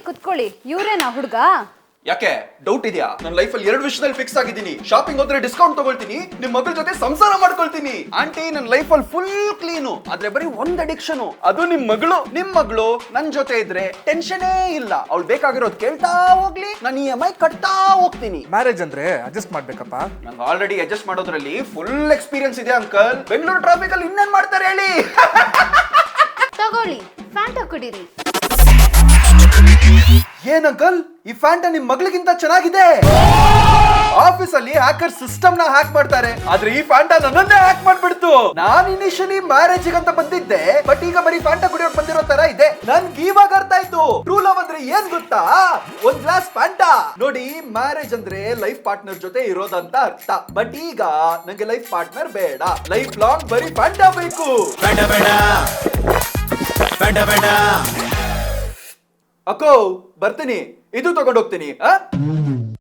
ಕುತ್ಕೊಳ್ಳಿ ಇವ್ರೇನಾ ಹುಡುಗ? ಯಾಕೆ ಡೌಟ್ ಇದೆಯಾ? ನನ್ನ ಲೈಫಲ್ಲಿ 2 ವಿಷಯದಲ್ಲಿ ಫಿಕ್ಸ್ ಆಗಿದ್ದೀನಿ. ಶಾಪಿಂಗ್ ಹೋದ್ರೆ ಡಿಸ್ಕೌಂಟ್ ತಗೊಳ್ತೀನಿ, ನಿಮ್ ಮಗಳ ಜೊತೆ ಸಂಸಾರ ಮಾಡ್ಕೊಳ್ತೀನಿ. ಆಂಟಿ ನನ್ನ ಲೈಫಲ್ಲಿ ಫುಲ್ ಕ್ಲೀನು, ಆದ್ರೆ ಬರೀ ಒಂದ್ ಅಡಿಕ್ಷನ್, ಅದು ನಿಮ್ ಮಗಳು ನನ್ ಜೊತೆ ಇದ್ರೆ ಟೆನ್ಷನೇ ಇಲ್ಲ. ಅವ್ಳು ಬೇಕಾಗಿರೋದು ಕೇಳ್ತಾ ಹೋಗ್ಲಿ, ನಾನು EMI ಕಟ್ತಾ ಹೋಗ್ತೀನಿ. ಮ್ಯಾರೇಜ್ ಅಂದ್ರೆ ಅಡ್ಜಸ್ಟ್ ಮಾಡ್ಬೇಕಪ್ಪ. ನಂಗೆ ಆಲ್ರೆಡಿ ಅಡ್ಜಸ್ಟ್ ಮಾಡೋದ್ರಲ್ಲಿ ಫುಲ್ ಎಕ್ಸ್ಪೀರಿಯನ್ಸ್ ಇದೆ ಅಂಕಲ್. ಬೆಂಗಳೂರು ಟ್ರಾಫಿಕ್ ಅಲ್ಲಿ ಇನ್ನೇನ್ ಮಾಡ್ತಾರೆ ಹೇಳಿ? ತಗೊಳ್ಳಿ ಫ್ಯಾಂಟಾ ಕುಡೀರಿ. ಏನ್ ಅಂಕಲ್, ಈ ಫ್ಯಾಂಟಾ ನಿಮ್ ಮಗಳಿಗಿಂತ ಚೆನ್ನಾಗಿದೆ. ಆಫೀಸ್ ಅಲ್ಲಿ ಹ್ಯಾಕರ್ ಸಿಸ್ಟಮ್ ನ ಹ್ಯಾಕ್ ಮಾಡ್ತಾರೆ, ಆದ್ರೆ ಈ ಫ್ಯಾಂಟಾ ನನ್ನನ್ನೇ ಹ್ಯಾಕ್ ಮಾಡ್ಬಿಡ್ತು. ನಾನ್ ಇನಿಷಿಯಲಿ ಮ್ಯಾರೇಜ್ ಅಂತ ಬಂದಿದ್ದೆ, ಬಟ್ ಈಗ ಬರೀ ಫ್ಯಾಂಟಾ ಕುಡಿಯೋಕ್ ಬಂದಿರೋ ತರ ಇದೆ. ನನ್ಗೆ ಇವಾಗ ಅರ್ಥ ಆಯ್ತು, ಟ್ರೂ ಲವ್ ಅಂದ್ರೆ ಏನ್ ಗೊತ್ತಾ? ಒಂದ್ ಗ್ಲಾಸ್ ಫ್ಯಾಂಟಾ. ನೋಡಿ, ಮ್ಯಾರೇಜ್ ಅಂದ್ರೆ ಲೈಫ್ ಪಾರ್ಟ್ನರ್ ಜೊತೆ ಇರೋದಂತ ಅರ್ಥ. ಬಟ್ ಈಗ ನಂಗೆ ಲೈಫ್ ಪಾರ್ಟ್ನರ್ ಬೇಡ, ಲೈಫ್ ಲಾಂಗ್ ಬರೀ ಫ್ಯಾಂಟಾ ಬೇಕು. ಅಕ್ಕೋ ಬರ್ತೀನಿ, ಇದು ತಗೊಂಡೋಗ್ತೀನಿ.